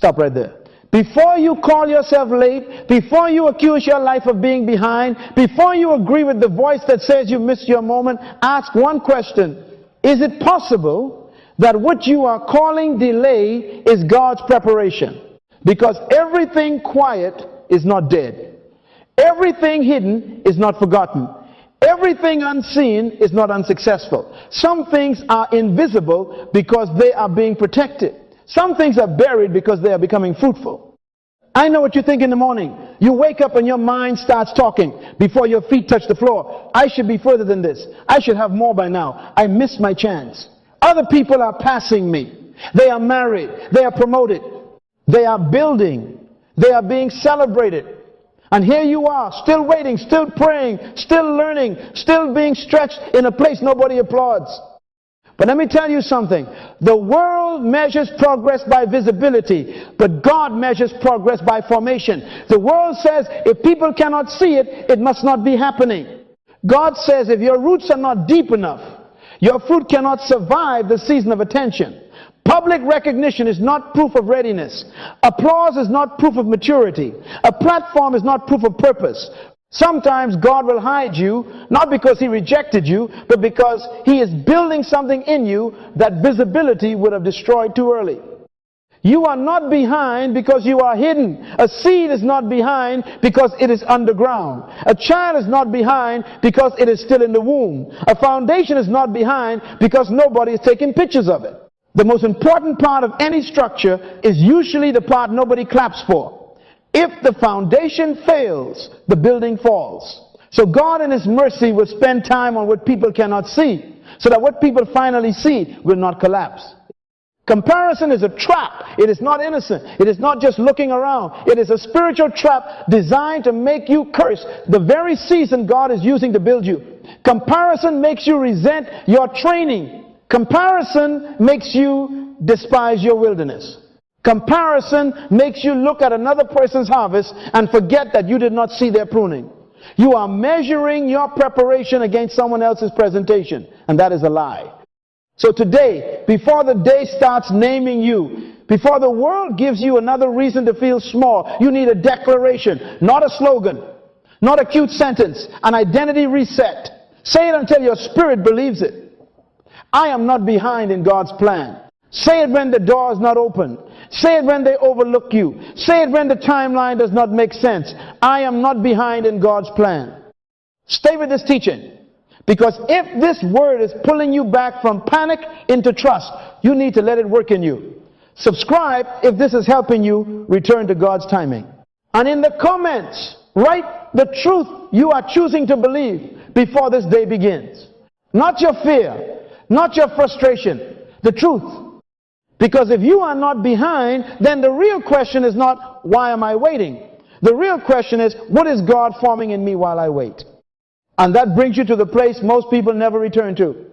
Stop right there. Before you call yourself late, before you accuse your life of being behind, before you agree with the voice that says you missed your moment, ask one question. Is it possible that what you are calling delay is God's preparation? Because everything quiet is not dead. Everything hidden is not forgotten. Everything unseen is not unsuccessful. Some things are invisible because they are being protected. Some things are buried because they are becoming fruitful. I know what you think in the morning. You wake up and your mind starts talking before your feet touch the floor. I should be further than this. I should have more by now. I missed my chance. Other people are passing me. They are married. They are promoted. They are building. They are being celebrated. And here you are, still waiting, still praying, still learning, still being stretched in a place nobody applauds. But let me tell you something. The world measures progress by visibility, but God measures progress by formation. The world says if people cannot see it, it must not be happening. God says if your roots are not deep enough, your fruit cannot survive the season of attention. Public recognition is not proof of readiness. Applause is not proof of maturity. A platform is not proof of purpose. Sometimes God will hide you, not because He rejected you, but because He is building something in you that visibility would have destroyed too early. You are not behind because you are hidden. A seed is not behind because it is underground. A child is not behind because it is still in the womb. A foundation is not behind because nobody is taking pictures of it. The most important part of any structure is usually the part nobody claps for. If the foundation fails, the building falls. So God in His mercy will spend time on what people cannot see, so that what people finally see will not collapse. Comparison is a trap. It is not innocent. It is not just looking around. It is a spiritual trap designed to make you curse the very season God is using to build you. Comparison makes you resent your training. Comparison makes you despise your wilderness. Comparison makes you look at another person's harvest and forget that you did not see their pruning. You are measuring your preparation against someone else's presentation, and that is a lie. So today, before the day starts naming you, before the world gives you another reason to feel small, you need a declaration, not a slogan, not a cute sentence, an identity reset. Say it until your spirit believes it. I am not behind in God's plan. Say it when the door is not open. Say it when they overlook you. Say it when the timeline does not make sense. I am not behind in God's plan. Stay with this teaching. Because if this word is pulling you back from panic into trust, you need to let it work in you. Subscribe if this is helping you return to God's timing. And in the comments, write the truth you are choosing to believe before this day begins. Not your fear, not your frustration, the truth. Because if you are not behind, then the real question is not, why am I waiting? The real question is, what is God forming in me while I wait? And that brings you to the place most people never return to.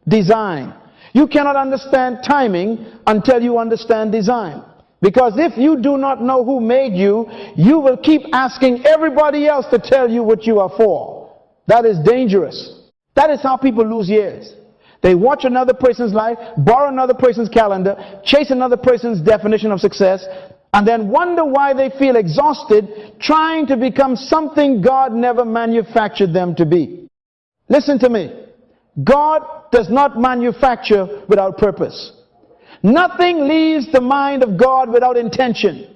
Design. You cannot understand timing until you understand design. Because if you do not know who made you, you will keep asking everybody else to tell you what you are for. That is dangerous. That is how people lose years. They watch another person's life, borrow another person's calendar, chase another person's definition of success, and then wonder why they feel exhausted trying to become something God never manufactured them to be. Listen to me. God does not manufacture without purpose. Nothing leaves the mind of God without intention.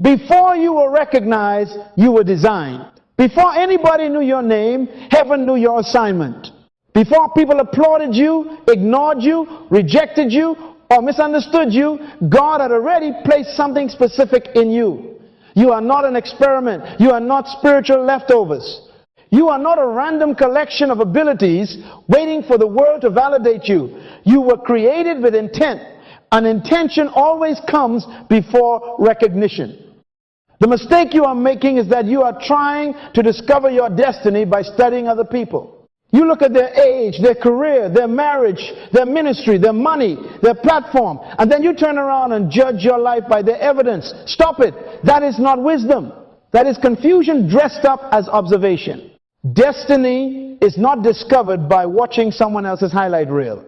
Before you were recognized, you were designed. Before anybody knew your name, heaven knew your assignment. Before people applauded you, ignored you, rejected you, or misunderstood you, God had already placed something specific in you. You are not an experiment. You are not spiritual leftovers. You are not a random collection of abilities waiting for the world to validate you. You were created with intent. And intention always comes before recognition. The mistake you are making is that you are trying to discover your destiny by studying other people. You look at their age, their career, their marriage, their ministry, their money, their platform, and then you turn around and judge your life by their evidence. Stop it. That is not wisdom. That is confusion dressed up as observation. Destiny is not discovered by watching someone else's highlight reel.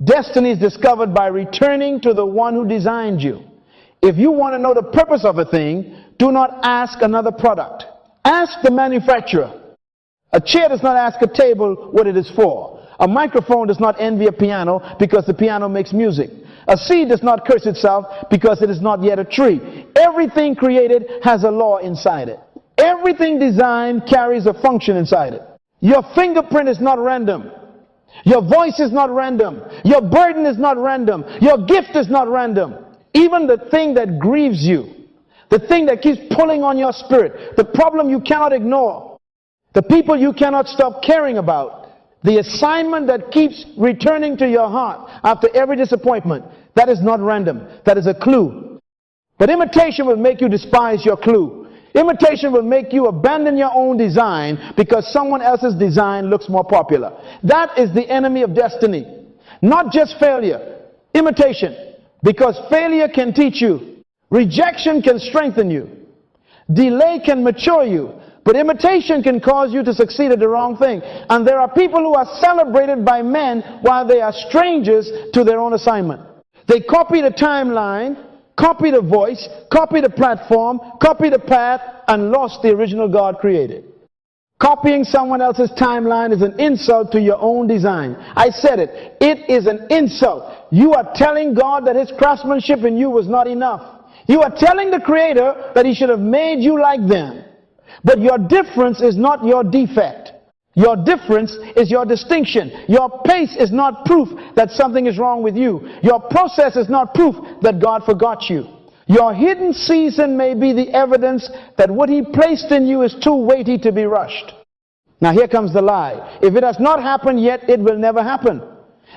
Destiny is discovered by returning to the one who designed you. If you want to know the purpose of a thing, do not ask another product. Ask the manufacturer. A chair does not ask a table what it is for. A microphone does not envy a piano because the piano makes music. A seed does not curse itself because it is not yet a tree. Everything created has a law inside it. Everything designed carries a function inside it. Your fingerprint is not random. Your voice is not random. Your burden is not random. Your gift is not random. Even the thing that grieves you, the thing that keeps pulling on your spirit, the problem you cannot ignore, the people you cannot stop caring about, the assignment that keeps returning to your heart after every disappointment, that is not random. That is a clue. But imitation will make you despise your clue. Imitation will make you abandon your own design because someone else's design looks more popular. That is the enemy of destiny. Not just failure, imitation. Because failure can teach you. Rejection can strengthen you. Delay can mature you. But imitation can cause you to succeed at the wrong thing. And there are people who are celebrated by men while they are strangers to their own assignment. They copy the timeline, copy the voice, copy the platform, copy the path, and lost the original God created. Copying someone else's timeline is an insult to your own design. I said it. It is an insult. You are telling God that His craftsmanship in you was not enough. You are telling the Creator that He should have made you like them. But your difference is not your defect. Your difference is your distinction. Your pace is not proof that something is wrong with you. Your process is not proof that God forgot you. Your hidden season may be the evidence that what He placed in you is too weighty to be rushed. Now here comes the lie. If it has not happened yet, it will never happen.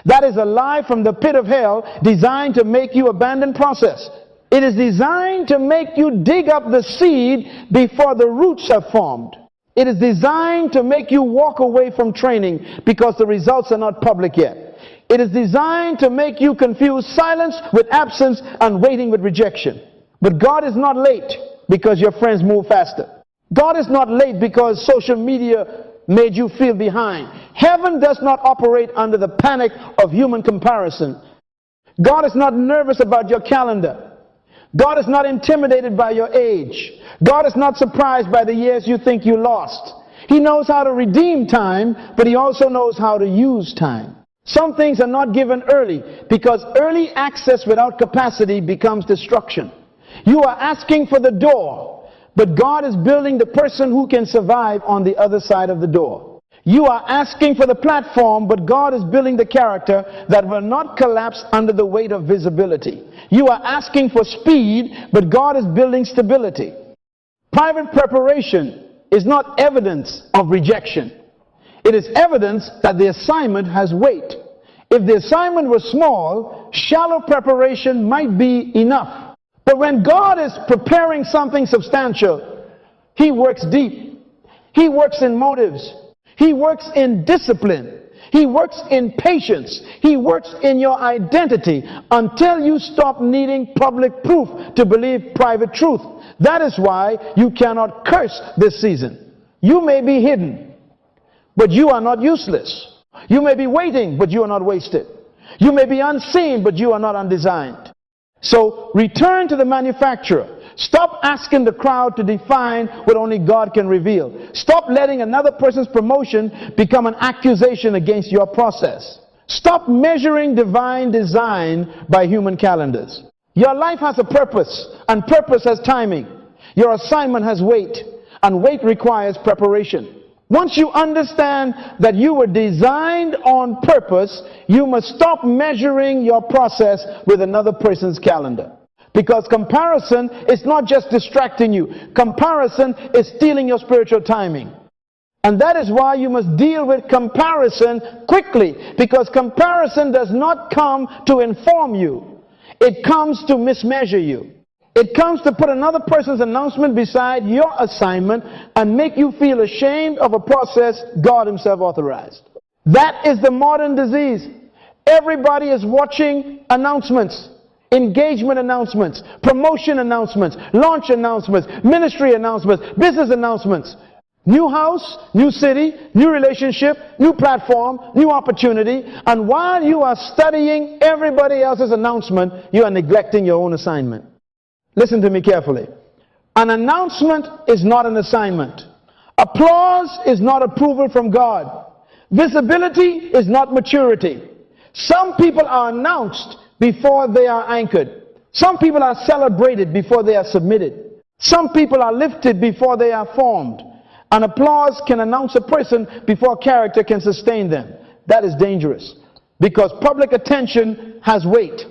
That is a lie from the pit of hell designed to make you abandon process. It is designed to make you dig up the seed before the roots have formed. It is designed to make you walk away from training because the results are not public yet. It is designed to make you confuse silence with absence and waiting with rejection. But God is not late because your friends move faster. God is not late because social media made you feel behind. Heaven does not operate under the panic of human comparison. God is not nervous about your calendar. God is not intimidated by your age. God is not surprised by the years you think you lost. He knows how to redeem time, but He also knows how to use time. Some things are not given early because early access without capacity becomes destruction. You are asking for the door, but God is building the person who can survive on the other side of the door. You are asking for the platform, but God is building the character that will not collapse under the weight of visibility. You are asking for speed, but God is building stability. Private preparation is not evidence of rejection. It is evidence that the assignment has weight. If the assignment was small, shallow preparation might be enough. But when God is preparing something substantial, He works deep. He works in motives. He works in discipline. He works in patience. He works in your identity until you stop needing public proof to believe private truth. That is why you cannot curse this season. You may be hidden, but you are not useless. You may be waiting, but you are not wasted. You may be unseen, but you are not undesigned. So return to the manufacturer. Stop asking the crowd to define what only God can reveal. Stop letting another person's promotion become an accusation against your process. Stop measuring divine design by human calendars. Your life has a purpose, and purpose has timing. Your assignment has weight, and weight requires preparation. Once you understand that you were designed on purpose, you must stop measuring your process with another person's calendar. Because comparison is not just distracting you. Comparison is stealing your spiritual timing. And that is why you must deal with comparison quickly. Because comparison does not come to inform you. It comes to mismeasure you. It comes to put another person's announcement beside your assignment and make you feel ashamed of a process God Himself authorized. That is the modern disease. Everybody is watching announcements. Engagement announcements, promotion announcements, launch announcements, ministry announcements, business announcements. New house, new city, new relationship, new platform, new opportunity. And while you are studying everybody else's announcement, you are neglecting your own assignment. Listen to me carefully. An announcement is not an assignment. Applause is not approval from God. Visibility is not maturity. Some people are announced before they are anchored. Some people are celebrated before they are submitted. Some people are lifted before they are formed. An applause can announce a person before character can sustain them. That is dangerous, because public attention has weight.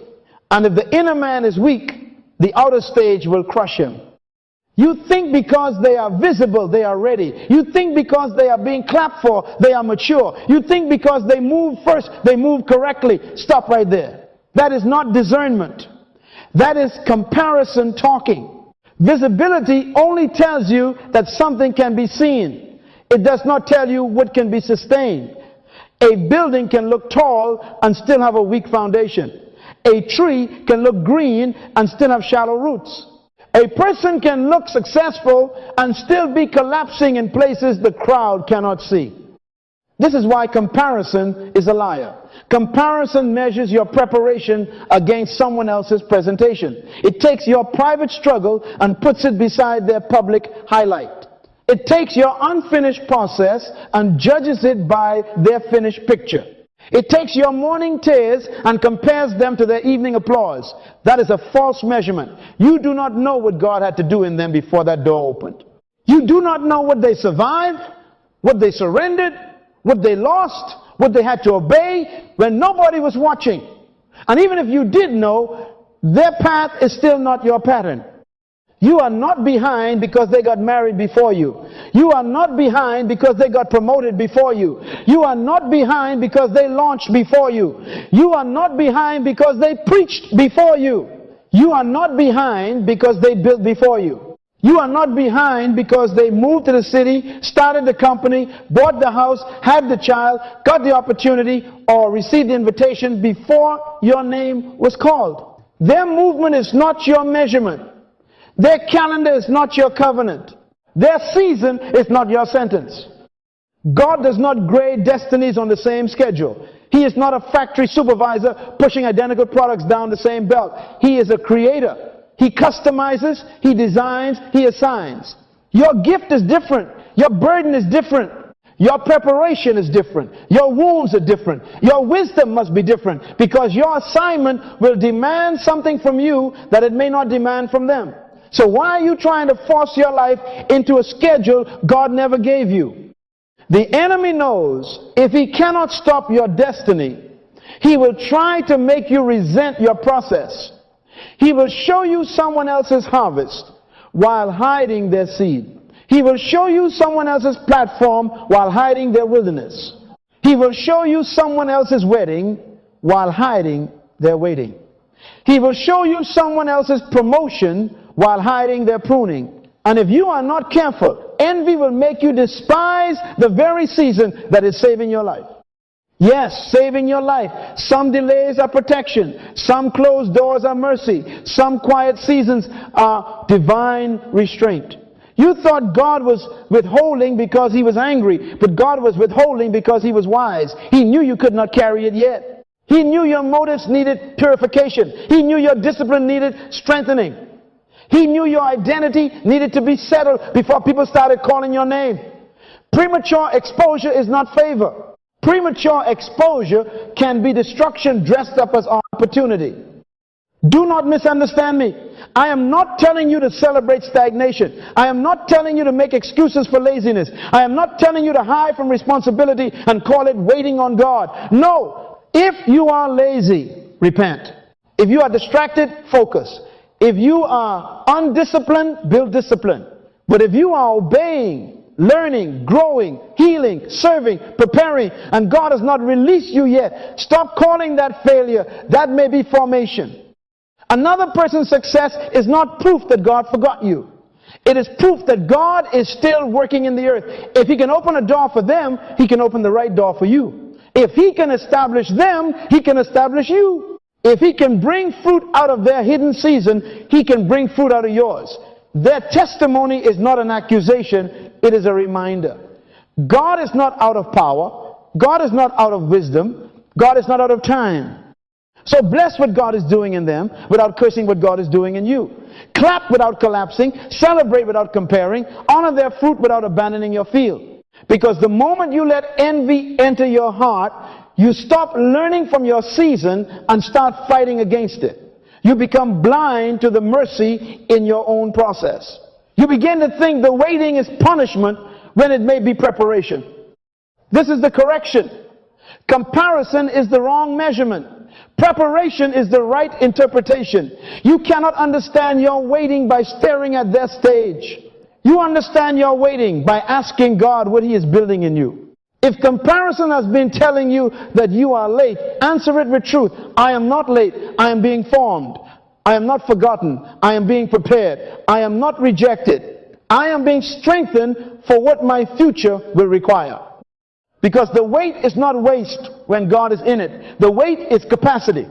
And if the inner man is weak, the outer stage will crush him. You think because they are visible, they are ready. You think because they are being clapped for, they are mature. You think because they move first, they move correctly. Stop right there. That is not discernment. That is comparison talking. Visibility only tells you that something can be seen. It does not tell you what can be sustained. A building can look tall and still have a weak foundation. A tree can look green and still have shallow roots. A person can look successful and still be collapsing in places the crowd cannot see. This is why comparison is a liar. Comparison measures your preparation against someone else's presentation. It takes your private struggle and puts it beside their public highlight. It takes your unfinished process and judges it by their finished picture. It takes your morning tears and compares them to their evening applause. That is a false measurement. You do not know what God had to do in them before that door opened. You do not know what they survived, what they surrendered, what they lost, what they had to obey when nobody was watching. And even if you did know, their path is still not your pattern. You are not behind because they got married before you. You are not behind because they got promoted before you. You are not behind because they launched before you. You are not behind because they preached before you. You are not behind because they built before you. You are not behind because they moved to the city, started the company, bought the house, had the child, got the opportunity, or received the invitation before your name was called. Their movement is not your measurement. Their calendar is not your covenant. Their season is not your sentence. God does not grade destinies on the same schedule. He is not a factory supervisor pushing identical products down the same belt. He is a creator. He customizes, he designs, he assigns. Your gift is different. Your burden is different. Your preparation is different. Your wounds are different. Your wisdom must be different, because your assignment will demand something from you that it may not demand from them. So why are you trying to force your life into a schedule God never gave you? The enemy knows if he cannot stop your destiny, he will try to make you resent your process. He will show you someone else's harvest while hiding their seed. He will show you someone else's platform while hiding their wilderness. He will show you someone else's wedding while hiding their waiting. He will show you someone else's promotion while hiding their pruning. And if you are not careful, envy will make you despise the very season that is saving your life. Yes, saving your life. Some delays are protection. Some closed doors are mercy. Some quiet seasons are divine restraint. You thought God was withholding because he was angry, but God was withholding because he was wise. He knew you could not carry it yet. He knew your motives needed purification. He knew your discipline needed strengthening. He knew your identity needed to be settled before people started calling your name. Premature exposure is not favor. Premature exposure can be destruction dressed up as opportunity. Do not misunderstand me. I am not telling you to celebrate stagnation. I am not telling you to make excuses for laziness. I am not telling you to hide from responsibility and call it waiting on God. No. If you are lazy, repent. If you are distracted, focus. If you are undisciplined, build discipline. But if you are obeying, learning, growing, healing, serving, preparing, and God has not released you yet, stop calling that failure. That may be formation. Another person's success is not proof that God forgot you. It is proof that God is still working in the earth. If he can open a door for them, he can open the right door for you. If he can establish them, he can establish you. If he can bring fruit out of their hidden season, he can bring fruit out of yours. Their testimony is not an accusation, it is a reminder. God is not out of power. God is not out of wisdom. God is not out of time. So bless what God is doing in them without cursing what God is doing in you. clap without collapsing, celebrate without comparing, honor their fruit without abandoning your field. Because the moment you let envy enter your heart, you stop learning from your season and start fighting against it. You become blind to the mercy in your own process. You begin to think the waiting is punishment when it may be preparation. This is the correction. Comparison is the wrong measurement. Preparation is the right interpretation. You cannot understand your waiting by staring at their stage. You understand your waiting by asking God what He is building in you. If comparison has been telling you that you are late, answer it with truth. I am not late. I am being formed. I am not forgotten. I am being prepared. I am not rejected. I am being strengthened for what my future will require. Because the wait is not waste when God is in it. The wait is capacity.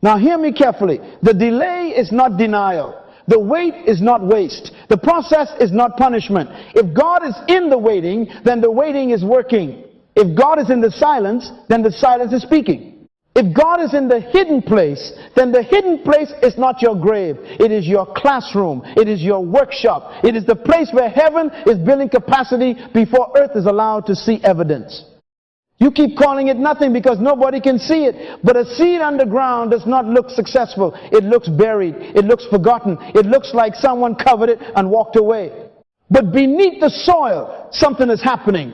Now hear me carefully. The delay is not denial. The wait is not waste. The process is not punishment. If God is in the waiting, then the waiting is working. If God is in the silence, then the silence is speaking. If God is in the hidden place, then the hidden place is not your grave. It is your classroom. It is your workshop. It is the place where heaven is building capacity before earth is allowed to see evidence. You keep calling it nothing because nobody can see it. But a seed underground does not look successful. It looks buried. It looks forgotten. It looks like someone covered it and walked away. But beneath the soil, something is happening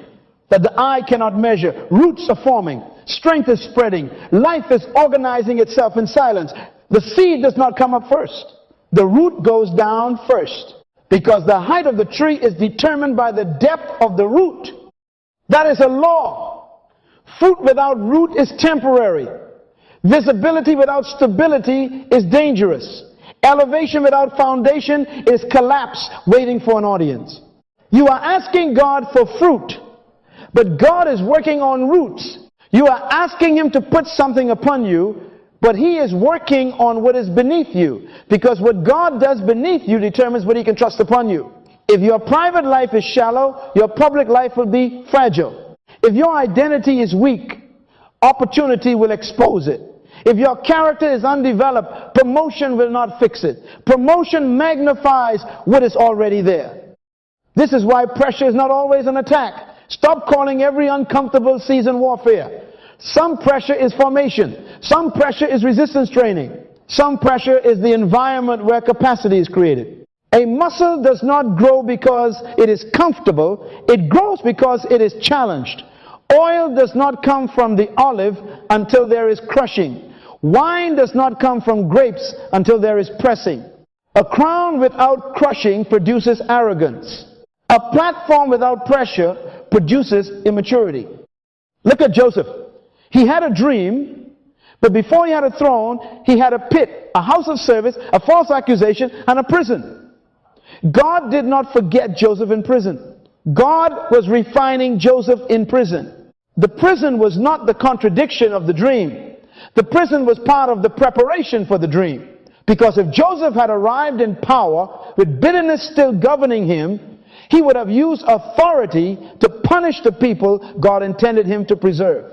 that the eye cannot measure. Roots are forming. Strength is spreading. Life is organizing itself in silence. The seed does not come up first. The root goes down first. Because the height of the tree is determined by the depth of the root. That is a law. Fruit without root is temporary. Visibility without stability is dangerous. Elevation without foundation is collapse waiting for an audience. You are asking God for fruit, but God is working on roots. You are asking Him to put something upon you, but He is working on what is beneath you. Because what God does beneath you determines what He can trust upon you. If your private life is shallow, your public life will be fragile. If your identity is weak, opportunity will expose it. If your character is undeveloped, promotion will not fix it. Promotion magnifies what is already there. This is why pressure is not always an attack. Stop calling every uncomfortable season warfare. Some pressure is formation. Some pressure is resistance training. Some pressure is the environment where capacity is created. A muscle does not grow because it is comfortable. It grows because it is challenged. Oil does not come from the olive until there is crushing. Wine does not come from grapes until there is pressing. A crown without crushing produces arrogance. A platform without pressure produces immaturity. Look at Joseph. He had a dream, but before he had a throne, he had a pit, a house of service, a false accusation, and a prison. God did not forget Joseph in prison. God was refining Joseph in prison. The prison was not the contradiction of the dream. The prison was part of the preparation for the dream. Because if Joseph had arrived in power with bitterness still governing him, he would have used authority to punish the people God intended him to preserve.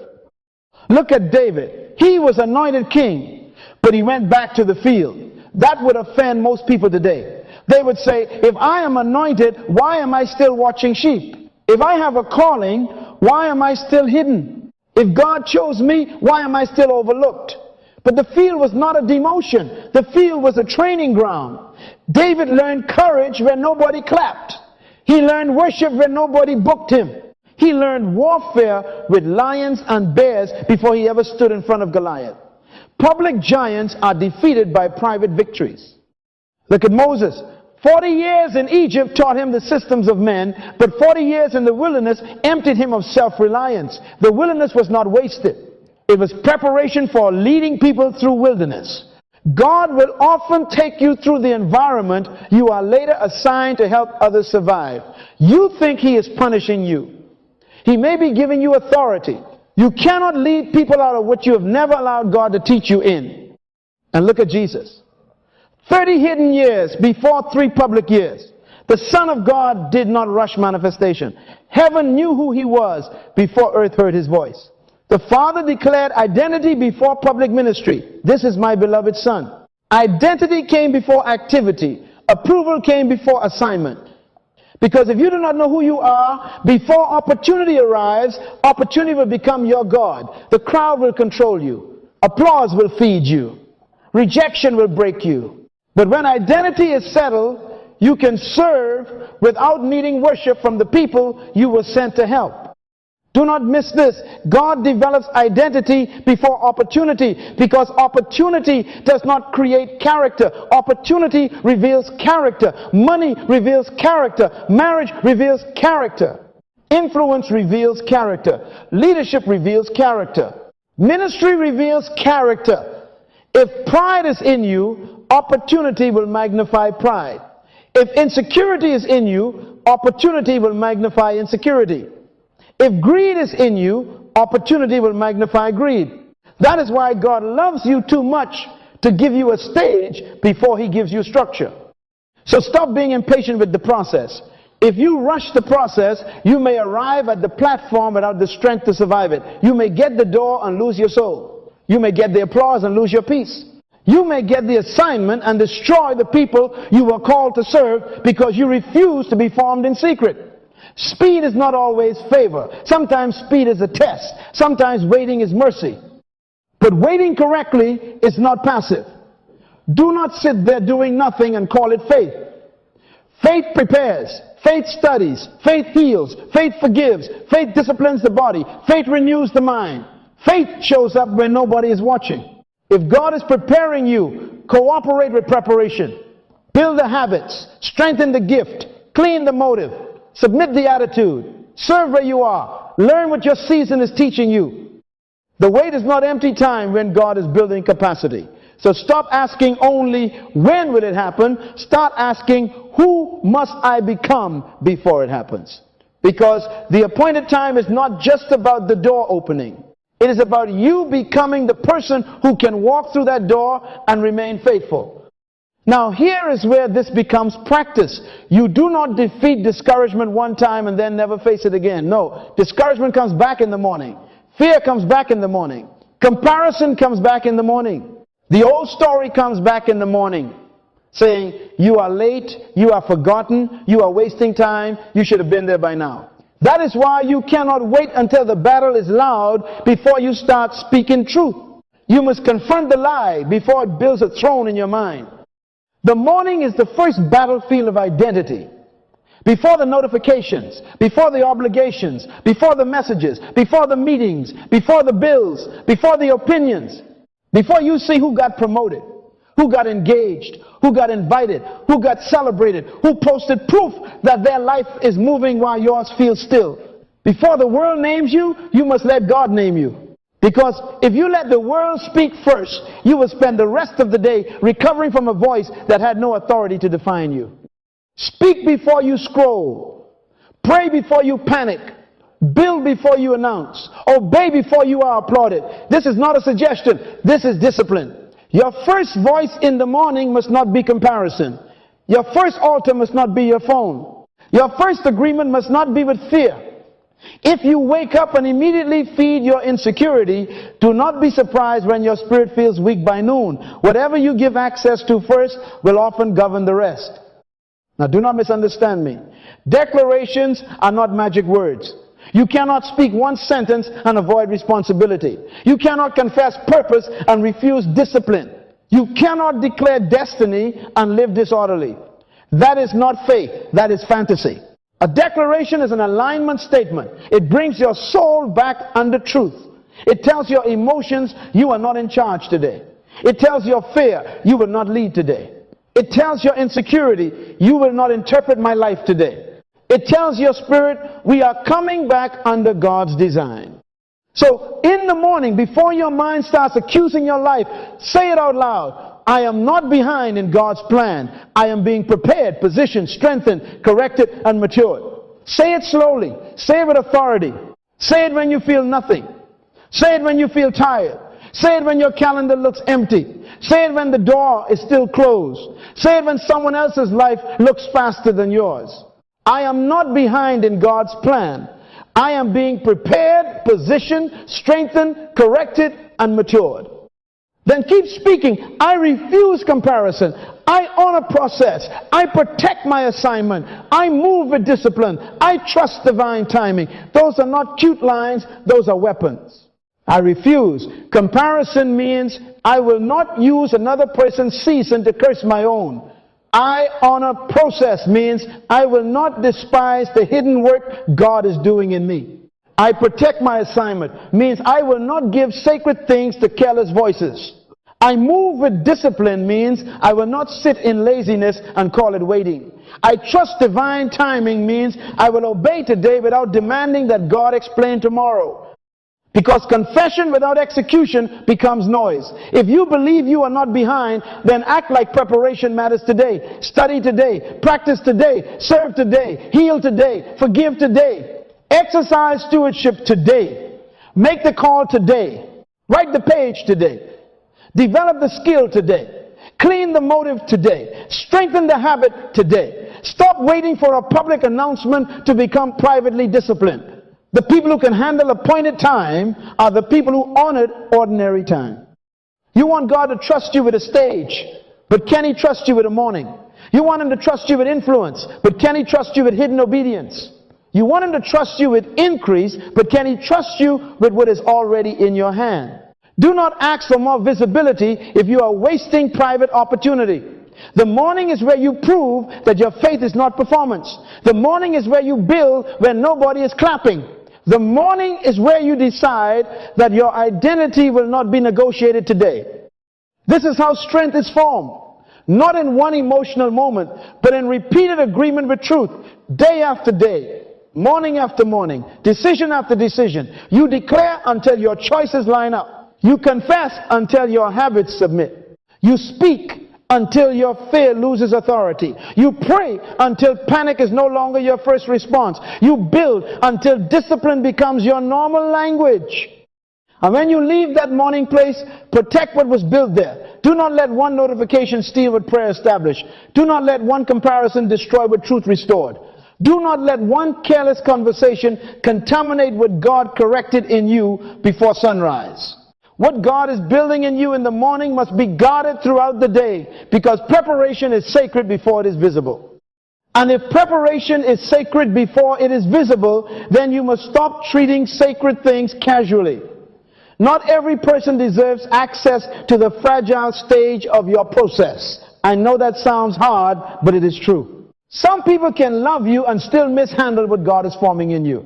Look at David. He was anointed king, but he went back to the field. That would offend most people today. They would say, if I am anointed, why am I still watching sheep? If I have a calling, why am I still hidden? If God chose me, why am I still overlooked? But the field was not a demotion. The field was a training ground. David learned courage when nobody clapped. He learned worship when nobody booked him. He learned warfare with lions and bears before he ever stood in front of Goliath. Public giants are defeated by private victories. Look at Moses. 40 years in Egypt taught him the systems of men, but 40 years in the wilderness emptied him of self-reliance. The wilderness was not wasted. It was preparation for leading people through wilderness. God will often take you through the environment you are later assigned to help others survive. You think He is punishing you. He may be giving you authority. You cannot lead people out of what you have never allowed God to teach you in. And look at Jesus. 30 hidden years before 3 public years. The Son of God did not rush manifestation. Heaven knew who He was before earth heard His voice. The Father declared identity before public ministry. This is my beloved Son. Identity came before activity. Approval came before assignment. Because if you do not know who you are, before opportunity arrives, opportunity will become your God. The crowd will control you. Applause will feed you. Rejection will break you. But when identity is settled, you can serve without needing worship from the people you were sent to help. Do not miss this. God develops identity before opportunity, because opportunity does not create character. Opportunity reveals character. Money reveals character. Marriage reveals character. Influence reveals character. Leadership reveals character. Ministry reveals character. If pride is in you, opportunity will magnify pride. If insecurity is in you, opportunity will magnify insecurity. If greed is in you, opportunity will magnify greed. That is why God loves you too much to give you a stage before He gives you structure. So stop being impatient with the process. If you rush the process, you may arrive at the platform without the strength to survive it. You may get the door and lose your soul. You may get the applause and lose your peace. You may get the assignment and destroy the people you were called to serve because you refuse to be formed in secret. Speed is not always favor. Sometimes speed is a test. Sometimes waiting is mercy. But waiting correctly is not passive. Do not sit there doing nothing and call it faith. Faith prepares. Faith studies. Faith heals. Faith forgives. Faith disciplines the body. Faith renews the mind. Faith shows up when nobody is watching. If God is preparing you, cooperate with preparation. Build the habits. Strengthen the gift. Clean the motive. Submit the attitude. Serve where you are. Learn what your season is teaching you. The wait is not empty time when God is building capacity. So stop asking only when will it happen. Start asking who must I become before it happens. Because the appointed time is not just about the door opening. It is about you becoming the person who can walk through that door and remain faithful. Now here is where this becomes practice. You do not defeat discouragement one time and then never face it again. No, discouragement comes back in the morning. Fear comes back in the morning. Comparison comes back in the morning. The old story comes back in the morning, saying, you are late, you are forgotten, you are wasting time, you should have been there by now. That is why you cannot wait until the battle is loud before you start speaking truth. You must confront the lie before it builds a throne in your mind. The morning is the first battlefield of identity. Before the notifications, before the obligations, before the messages, before the meetings, before the bills, before the opinions, before you see who got promoted, who got engaged, who got invited, who got celebrated, who posted proof that their life is moving while yours feels still. Before the world names you, you must let God name you. Because if you let the world speak first, you will spend the rest of the day recovering from a voice that had no authority to define you. Speak before you scroll. Pray before you panic. Build before you announce. Obey before you are applauded. This is not a suggestion. This is discipline. Your first voice in the morning must not be comparison. Your first altar must not be your phone. Your first agreement must not be with fear. If you wake up and immediately feed your insecurity, do not be surprised when your spirit feels weak by noon. Whatever you give access to first will often govern the rest. Now do not misunderstand me. Declarations are not magic words. You cannot speak one sentence and avoid responsibility. You cannot confess purpose and refuse discipline. You cannot declare destiny and live disorderly. That is not faith, that is fantasy. A declaration is an alignment statement. It brings your soul back under truth. It tells your emotions you are not in charge today. It tells your fear you will not lead today. It tells your insecurity you will not interpret my life today. It tells your spirit we are coming back under God's design. So in the morning, before your mind starts accusing your life, say it out loud. I am not behind in God's plan. I am being prepared, positioned, strengthened, corrected, and matured. Say it slowly. Say it with authority. Say it when you feel nothing. Say it when you feel tired. Say it when your calendar looks empty. Say it when the door is still closed. Say it when someone else's life looks faster than yours. I am not behind in God's plan. I am being prepared, positioned, strengthened, corrected, and matured. Then keep speaking. I refuse comparison. I honor process. I protect my assignment. I move with discipline. I trust divine timing. Those are not cute lines. Those are weapons. I refuse. Comparison means I will not use another person's season to curse my own. I honor process means I will not despise the hidden work God is doing in me. I protect my assignment means I will not give sacred things to careless voices. I move with discipline means I will not sit in laziness and call it waiting. I trust divine timing means I will obey today without demanding that God explain tomorrow. Because confession without execution becomes noise. If you believe you are not behind, then act like preparation matters today. Study today. Practice today. Serve today. Heal today. Forgive today. Exercise stewardship today. Make the call today. Write the page today. Develop the skill today. Clean the motive today. Strengthen the habit today. Stop waiting for a public announcement to become privately disciplined. The people who can handle appointed time are the people who honored ordinary time. You want God to trust you with a stage, but can He trust you with a morning? You want Him to trust you with influence, but can He trust you with hidden obedience? You want Him to trust you with increase, but can He trust you with what is already in your hand? Do not ask for more visibility if you are wasting private opportunity. The morning is where you prove that your faith is not performance. The morning is where you build when nobody is clapping. The morning is where you decide that your identity will not be negotiated today. This is how strength is formed. Not in one emotional moment, but in repeated agreement with truth. Day after day, morning after morning, decision after decision. You declare until your choices line up. You confess until your habits submit. You speak until your fear loses authority. You pray until panic is no longer your first response. You build until discipline becomes your normal language. And when you leave that morning place, protect what was built there. Do not let one notification steal what prayer established. Do not let one comparison destroy what truth restored. Do not let one careless conversation contaminate what God corrected in you before sunrise. What God is building in you in the morning must be guarded throughout the day, because preparation is sacred before it is visible. And if preparation is sacred before it is visible, then you must stop treating sacred things casually. Not every person deserves access to the fragile stage of your process. I know that sounds hard, but it is true. Some people can love you and still mishandle what God is forming in you.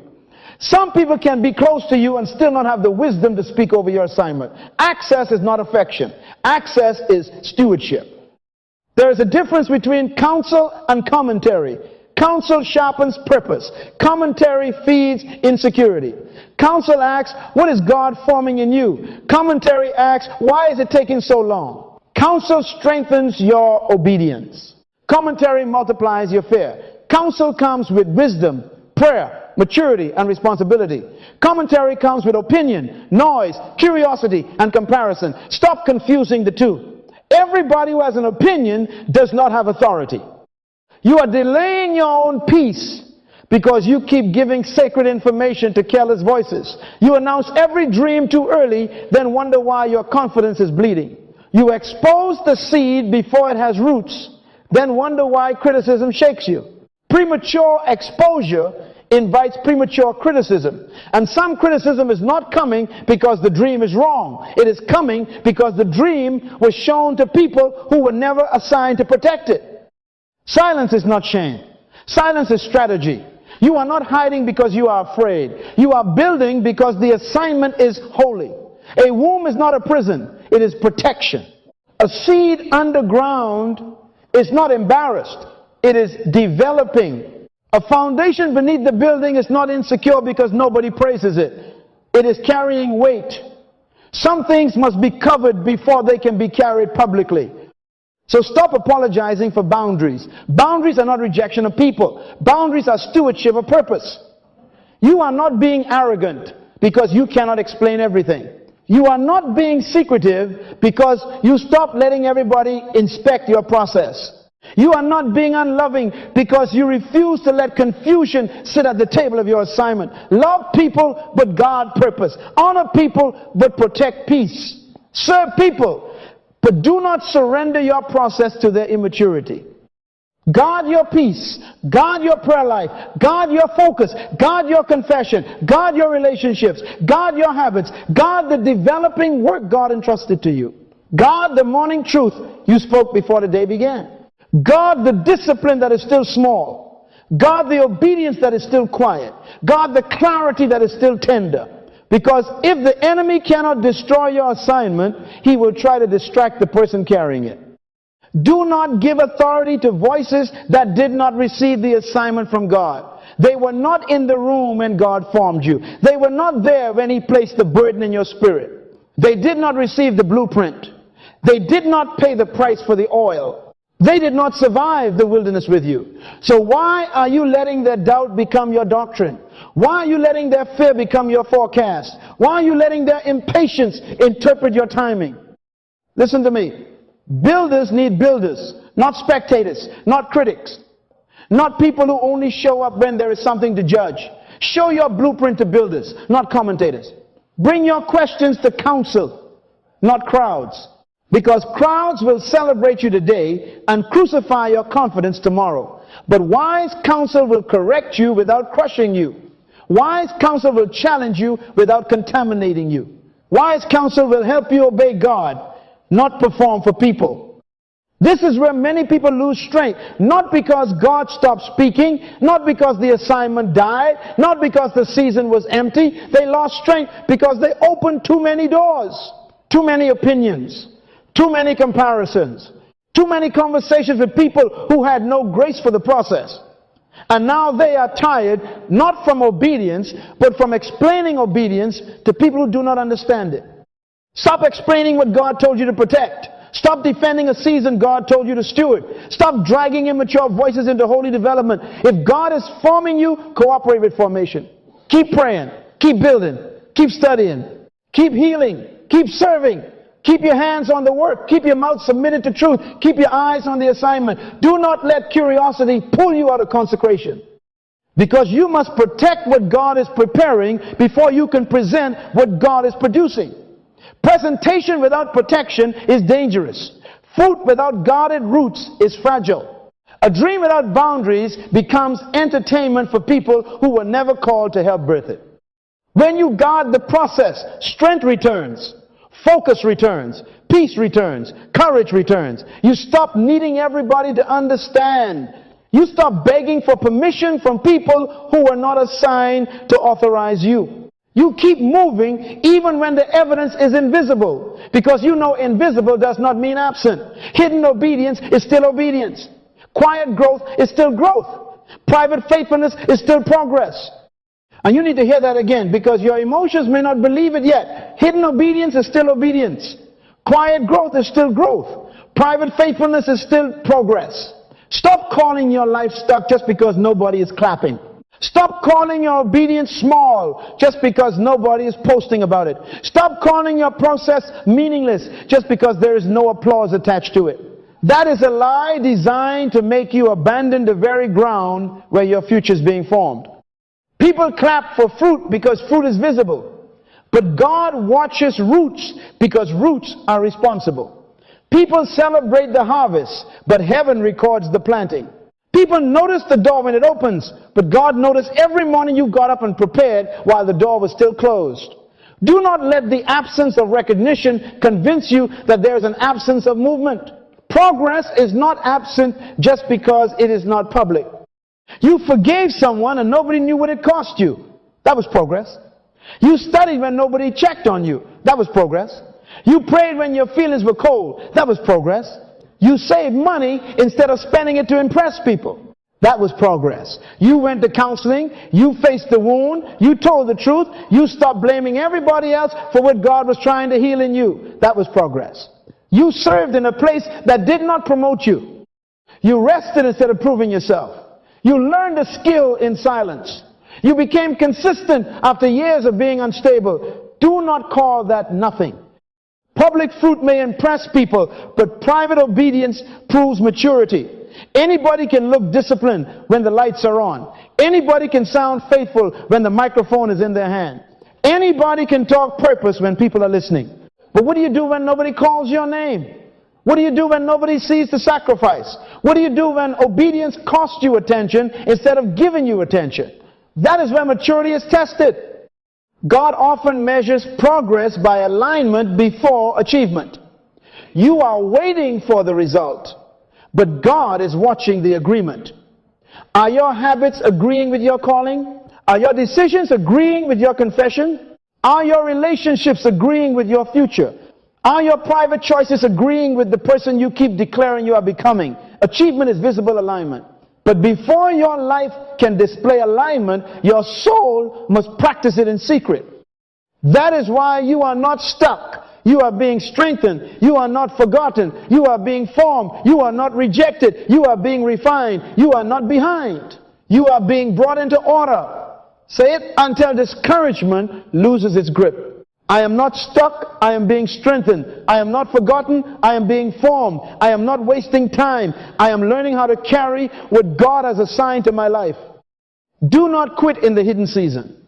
Some people can be close to you and still not have the wisdom to speak over your assignment. Access is not affection. Access is stewardship. There is a difference between counsel and commentary. Counsel sharpens purpose. Commentary feeds insecurity. Counsel asks, what is God forming in you? Commentary asks, why is it taking so long? Counsel strengthens your obedience. Commentary multiplies your fear. Counsel comes with wisdom, prayer, maturity, and responsibility. Commentary comes with opinion, noise, curiosity, and comparison. Stop confusing the two. Everybody who has an opinion does not have authority. You are delaying your own peace because you keep giving sacred information to careless voices. You announce every dream too early, then wonder why your confidence is bleeding. You expose the seed before it has roots, then wonder why criticism shakes you. Premature exposure invites premature criticism. And some criticism is not coming because the dream is wrong. It is coming because the dream was shown to people who were never assigned to protect it. Silence is not shame. Silence is strategy. You are not hiding because you are afraid. You are building because the assignment is holy. A womb is not a prison. It is protection. A seed underground is not embarrassed. It is developing. A foundation beneath the building is not insecure because nobody praises it. It is carrying weight. Some things must be covered before they can be carried publicly. So stop apologizing for boundaries. Boundaries are not rejection of people. Boundaries are stewardship of purpose. You are not being arrogant because you cannot explain everything. You are not being secretive because you stop letting everybody inspect your process. You are not being unloving because you refuse to let confusion sit at the table of your assignment. Love people, but guard purpose. Honor people, but protect peace. Serve people, But do not surrender your process to their immaturity. Guard your peace. Guard your prayer life. Guard your focus. Guard your confession. Guard your relationships. Guard your habits. Guard the developing work God entrusted to you. Guard the morning truth you spoke before the day began. Guard the discipline that is still small. Guard the obedience that is still quiet. Guard the clarity that is still tender. Because if the enemy cannot destroy your assignment, he will try to distract the person carrying it. Do not give authority to voices that did not receive the assignment from God. They were not in the room when God formed you. They were not there when He placed the burden in your spirit. They did not receive the blueprint. They did not pay the price for the oil. They did not survive the wilderness with you. So why are you letting their doubt become your doctrine? Why are you letting their fear become your forecast? Why are you letting their impatience interpret your timing? Listen to me. Builders need builders, not spectators, not critics, not people who only show up when there is something to judge. Show your blueprint to builders, not commentators. Bring your questions to counsel, not crowds. Because crowds will celebrate you today and crucify your confidence tomorrow. But wise counsel will correct you without crushing you. Wise counsel will challenge you without contaminating you. Wise counsel will help you obey God, not perform for people. This is where many people lose strength. Not because God stopped speaking, not because the assignment died, not because the season was empty. They lost strength because they opened too many doors, too many opinions, too many comparisons, too many conversations with people who had no grace for the process. And now they are tired, not from obedience, but from explaining obedience to people who do not understand it. Stop explaining what God told you to protect. Stop defending a season God told you to steward. Stop dragging immature voices into holy development. If God is forming you, cooperate with formation. Keep praying. Keep building. Keep studying. Keep healing. Keep serving. Keep your hands on the work. Keep your mouth submitted to truth. Keep your eyes on the assignment. Do not let curiosity pull you out of consecration. Because you must protect what God is preparing before you can present what God is producing. Presentation without protection is dangerous. Fruit without guarded roots is fragile. A dream without boundaries becomes entertainment for people who were never called to help birth it. When you guard the process, strength returns, focus returns, peace returns, courage returns. You stop needing everybody to understand. You stop begging for permission from people who were not assigned to authorize you. You keep moving even when the evidence is invisible, because you know invisible does not mean absent. Hidden obedience is still obedience. Quiet growth is still growth. Private faithfulness is still progress. And you need to hear that again, because your emotions may not believe it yet. Hidden obedience is still obedience. Quiet growth is still growth. Private faithfulness is still progress. Stop calling your life stuck just because nobody is clapping. Stop calling your obedience small just because nobody is posting about it. Stop calling your process meaningless just because there is no applause attached to it. That is a lie designed to make you abandon the very ground where your future is being formed. People clap for fruit because fruit is visible. But God watches roots because roots are responsible. People celebrate the harvest, but heaven records the planting. People notice the door when it opens, but God noticed every morning you got up and prepared while the door was still closed. Do not let the absence of recognition convince you that there is an absence of movement. Progress is not absent just because it is not public. You forgave someone and nobody knew what it cost you. That was progress. You studied when nobody checked on you. That was progress. You prayed when your feelings were cold. That was progress. You saved money instead of spending it to impress people. That was progress. You went to counseling. You faced the wound. You told the truth. You stopped blaming everybody else for what God was trying to heal in you. That was progress. You served in a place that did not promote you. You rested instead of proving yourself. You learned a skill in silence. You became consistent after years of being unstable. Do not call that nothing. Public fruit may impress people, but private obedience proves maturity. Anybody can look disciplined when the lights are on. Anybody can sound faithful when the microphone is in their hand. Anybody can talk purpose when people are listening. But what do you do when nobody calls your name? What do you do when nobody sees the sacrifice? What do you do when obedience costs you attention instead of giving you attention? That is where maturity is tested. God often measures progress by alignment before achievement. You are waiting for the result, but God is watching the agreement. Are your habits agreeing with your calling? Are your decisions agreeing with your confession? Are your relationships agreeing with your future? Are your private choices agreeing with the person you keep declaring you are becoming? Achievement is visible alignment. But before your life can display alignment, your soul must practice it in secret. That is why you are not stuck. You are being strengthened. You are not forgotten. You are being formed. You are not rejected. You are being refined. You are not behind. You are being brought into order. Say it until discouragement loses its grip. I am not stuck, I am being strengthened. I am not forgotten, I am being formed. I am not wasting time. I am learning how to carry what God has assigned to my life. Do not quit in the hidden season.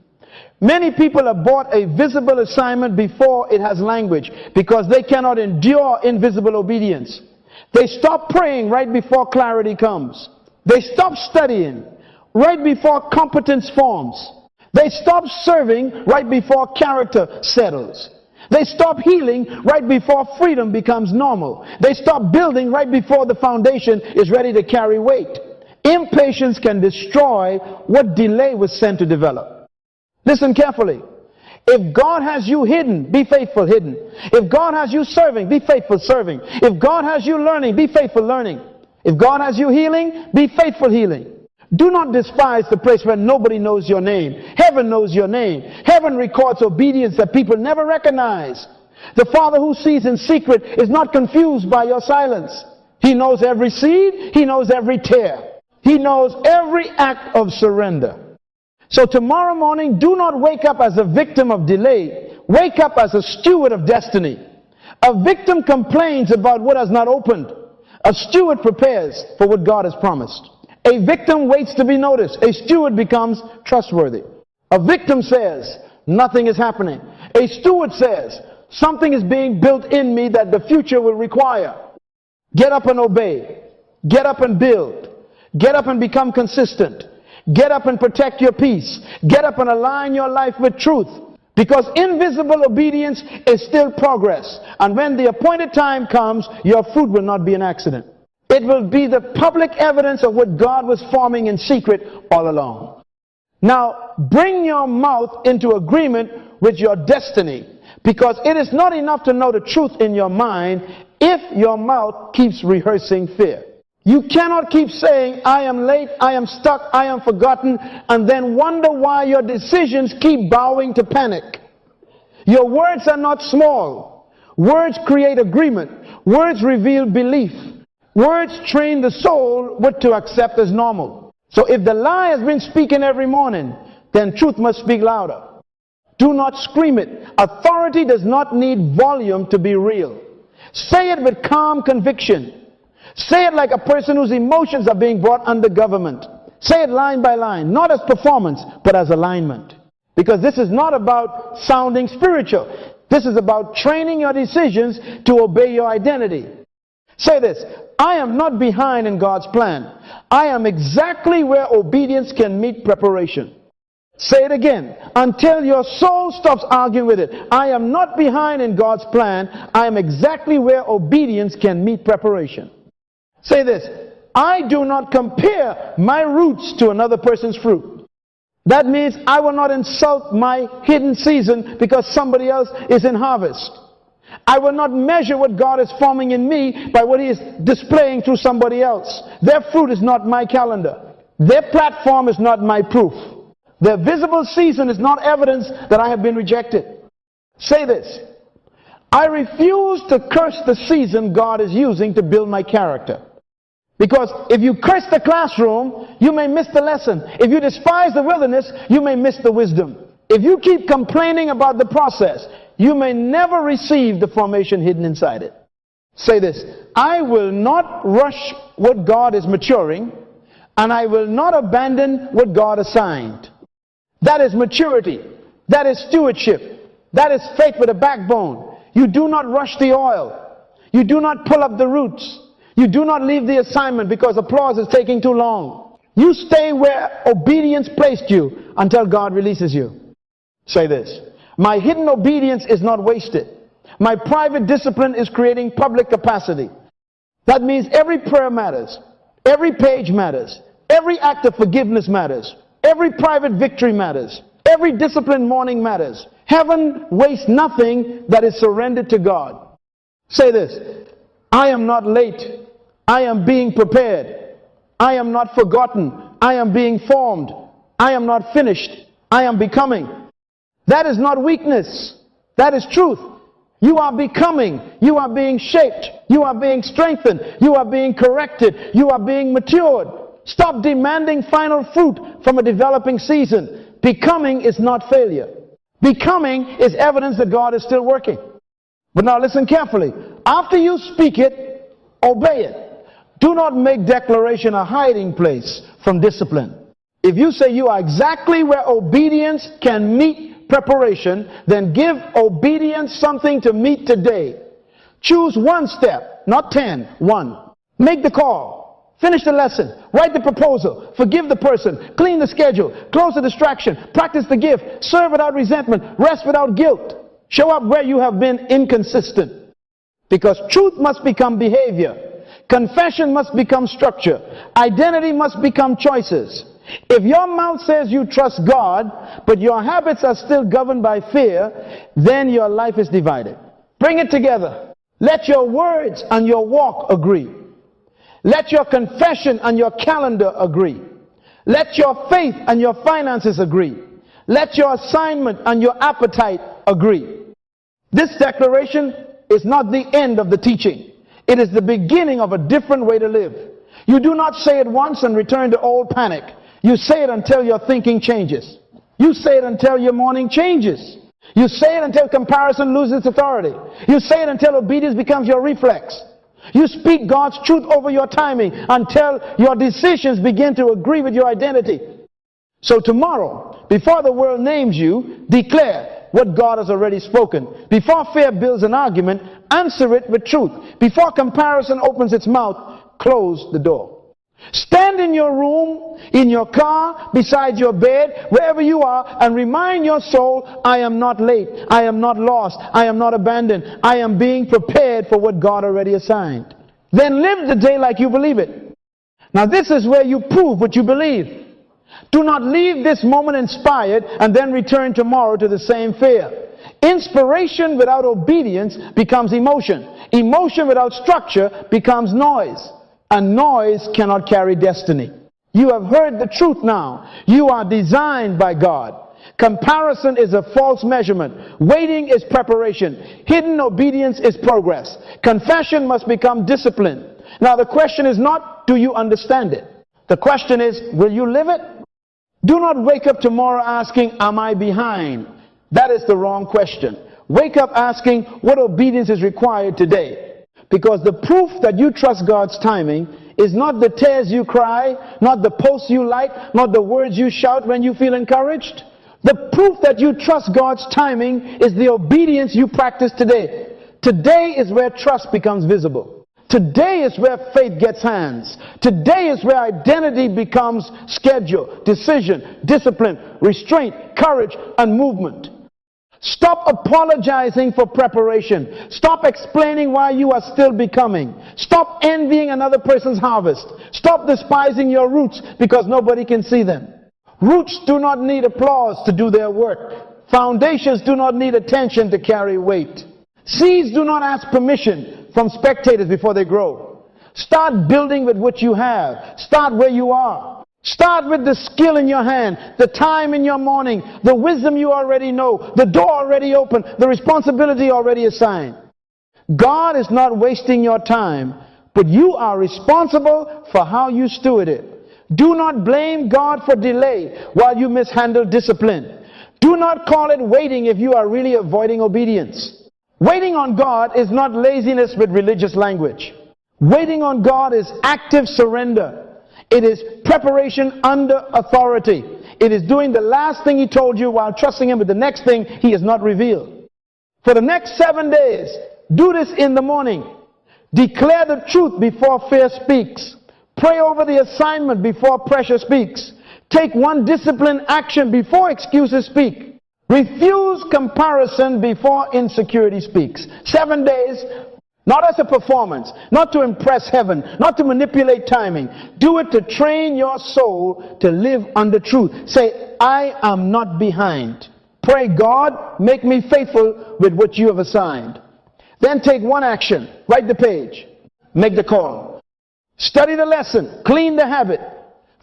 Many people abort a visible assignment before it has language because they cannot endure invisible obedience. They stop praying right before clarity comes. They stop studying right before competence forms. They stop serving right before character settles. They stop healing right before freedom becomes normal. They stop building right before the foundation is ready to carry weight. Impatience can destroy what delay was sent to develop. Listen carefully. If God has you hidden, be faithful hidden. If God has you serving, be faithful serving. If God has you learning, be faithful learning. If God has you healing, be faithful healing. Do not despise the place where nobody knows your name. Heaven knows your name. Heaven records obedience that people never recognize. The Father who sees in secret is not confused by your silence. He knows every seed. He knows every tear. He knows every act of surrender. So tomorrow morning, do not wake up as a victim of delay. Wake up as a steward of destiny. A victim complains about what has not opened. A steward prepares for what God has promised. A victim waits to be noticed. A steward becomes trustworthy. A victim says, nothing is happening. A steward says, something is being built in me that the future will require. Get up and obey. Get up and build. Get up and become consistent. Get up and protect your peace. Get up and align your life with truth. Because invisible obedience is still progress. And when the appointed time comes, your fruit will not be an accident. It will be the public evidence of what God was forming in secret all along. Now, bring your mouth into agreement with your destiny, because it is not enough to know the truth in your mind if your mouth keeps rehearsing fear. You cannot keep saying, I am late, I am stuck, I am forgotten, and then wonder why your decisions keep bowing to panic. Your words are not small. Words create agreement. Words reveal belief. Words train the soul what to accept as normal. So if the lie has been speaking every morning, then truth must speak louder. Do not scream it. Authority does not need volume to be real. Say it with calm conviction. Say it like a person whose emotions are being brought under government. Say it line by line, not as performance, but as alignment. Because this is not about sounding spiritual. This is about training your decisions to obey your identity. Say this, I am not behind in God's plan. I am exactly where obedience can meet preparation. Say it again, until your soul stops arguing with it. I am not behind in God's plan. I am exactly where obedience can meet preparation. Say this, I do not compare my roots to another person's fruit. That means I will not insult my hidden season because somebody else is in harvest. I will not measure what God is forming in me by what He is displaying through somebody else. Their fruit is not my calendar. Their platform is not my proof. Their visible season is not evidence that I have been rejected. Say this, I refuse to curse the season God is using to build my character. Because if you curse the classroom, you may miss the lesson. If you despise the wilderness, you may miss the wisdom. If you keep complaining about the process, you may never receive the formation hidden inside it. Say this, I will not rush what God is maturing, and I will not abandon what God assigned. That is maturity. That is stewardship. That is faith with a backbone. You do not rush the oil. You do not pull up the roots. You do not leave the assignment because applause is taking too long. You stay where obedience placed you until God releases you. Say this: my hidden obedience is not wasted. My private discipline is creating public capacity. That means every prayer matters. Every page matters. Every act of forgiveness matters. Every private victory matters. Every disciplined morning matters. Heaven wastes nothing that is surrendered to God. Say this: I am not late. I am being prepared. I am not forgotten. I am being formed. I am not finished. I am becoming. That is not weakness. That is truth. You are becoming. You are being shaped. You are being strengthened. You are being corrected. You are being matured. Stop demanding final fruit from a developing season. Becoming is not failure. Becoming is evidence that God is still working. But now listen carefully. After you speak it, obey it. Do not make declaration a hiding place from discipline. If you say you are exactly where obedience can meet preparation, then give obedience something to meet today. Choose one step, not 10, one. Make the call. Finish the lesson. Write the proposal. Forgive the person. Clean the schedule. Close the distraction. Practice the gift. Serve without resentment. Rest without guilt. Show up where you have been inconsistent. Because truth must become behavior. Confession must become structure. Identity must become choices. If your mouth says you trust God, but your habits are still governed by fear, then your life is divided. Bring it together. Let your words and your walk agree. Let your confession and your calendar agree. Let your faith and your finances agree. Let your assignment and your appetite agree. This declaration is not the end of the teaching. It is the beginning of a different way to live. You do not say it once and return to old panic. You say it until your thinking changes. You say it until your morning changes. You say it until comparison loses its authority. You say it until obedience becomes your reflex. You speak God's truth over your timing until your decisions begin to agree with your identity. So tomorrow, before the world names you, declare what God has already spoken. Before fear builds an argument, answer it with truth. Before comparison opens its mouth, close the door. Stand in your room, in your car, beside your bed, wherever you are, and remind your soul, I am not late, I am not lost, I am not abandoned, I am being prepared for what God already assigned. Then live the day like you believe it. Now this is where you prove what you believe. Do not leave this moment inspired and then return tomorrow to the same fear. Inspiration without obedience becomes emotion. Emotion without structure becomes noise. And noise cannot carry destiny. You have heard the truth now. You are designed by God. Comparison is a false measurement. Waiting is preparation. Hidden obedience is progress. Confession must become discipline. Now the question is not, do you understand it? The question is, will you live it? Do not wake up tomorrow asking, am I behind? That is the wrong question. Wake up asking, what obedience is required today? Because the proof that you trust God's timing is not the tears you cry, not the posts you like, not the words you shout when you feel encouraged. The proof that you trust God's timing is the obedience you practice today. Today is where trust becomes visible. Today is where faith gets hands. Today is where identity becomes schedule, decision, discipline, restraint, courage, and movement. Stop apologizing for preparation. Stop explaining why you are still becoming. Stop envying another person's harvest. Stop despising your roots because nobody can see them. Roots do not need applause to do their work. Foundations do not need attention to carry weight. Seeds do not ask permission from spectators before they grow. Start building with what you have. Start where you are. Start with the skill in your hand, the time in your morning, the wisdom you already know, the door already open, the responsibility already assigned. God is not wasting your time, but you are responsible for how you steward it. Do not blame God for delay while you mishandle discipline. Do not call it waiting if you are really avoiding obedience. Waiting on God is not laziness with religious language. Waiting on God is active surrender. It is preparation under authority. It is doing the last thing He told you while trusting Him with the next thing He has not revealed. For the next 7 days, do this in the morning. Declare the truth before fear speaks. Pray over the assignment before pressure speaks. Take one disciplined action before excuses speak. Refuse comparison before insecurity speaks. 7 days, not as a performance, not to impress heaven, not to manipulate timing. Do it to train your soul to live under truth. Say, I am not behind. Pray, God, make me faithful with what you have assigned. Then take one action. Write the page. Make the call. Study the lesson. Clean the habit.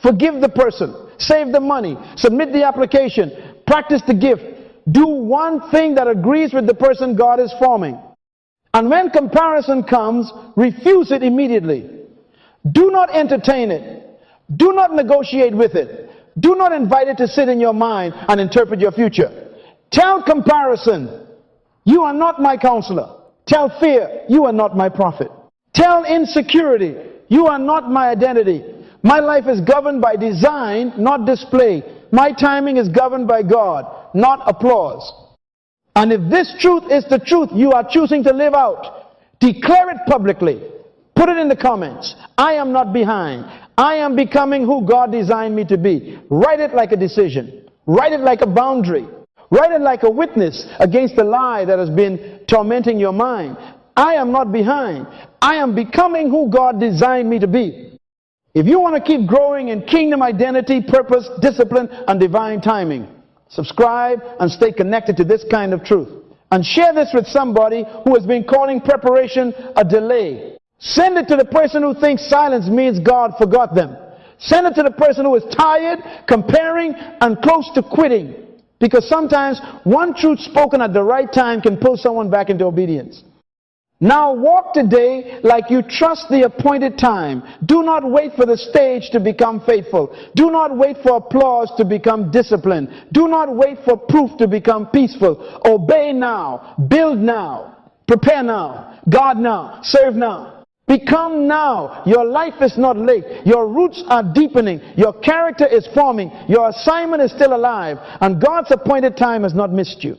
Forgive the person. Save the money. Submit the application. Practice the gift. Do one thing that agrees with the person God is forming. And when comparison comes, refuse it immediately. Do not entertain it. Do not negotiate with it. Do not invite it to sit in your mind and interpret your future. Tell comparison, you are not my counselor. Tell fear, you are not my prophet. Tell insecurity, you are not my identity. My life is governed by design, not display. My timing is governed by God, not applause. And if this truth is the truth you are choosing to live out, declare it publicly. Put it in the comments. I am not behind. I am becoming who God designed me to be. Write it like a decision. Write it like a boundary. Write it like a witness against the lie that has been tormenting your mind. I am not behind. I am becoming who God designed me to be. If you want to keep growing in kingdom identity, purpose, discipline, and divine timing, subscribe and stay connected to this kind of truth. And share this with somebody who has been calling preparation a delay. Send it to the person who thinks silence means God forgot them. Send it to the person who is tired, comparing, and close to quitting. Because sometimes one truth spoken at the right time can pull someone back into obedience. Now walk today like you trust the appointed time. Do not wait for the stage to become faithful. Do not wait for applause to become disciplined. Do not wait for proof to become peaceful. Obey now. Build now. Prepare now. God now. Serve now. Become now. Your life is not late. Your roots are deepening. Your character is forming. Your assignment is still alive. And God's appointed time has not missed you.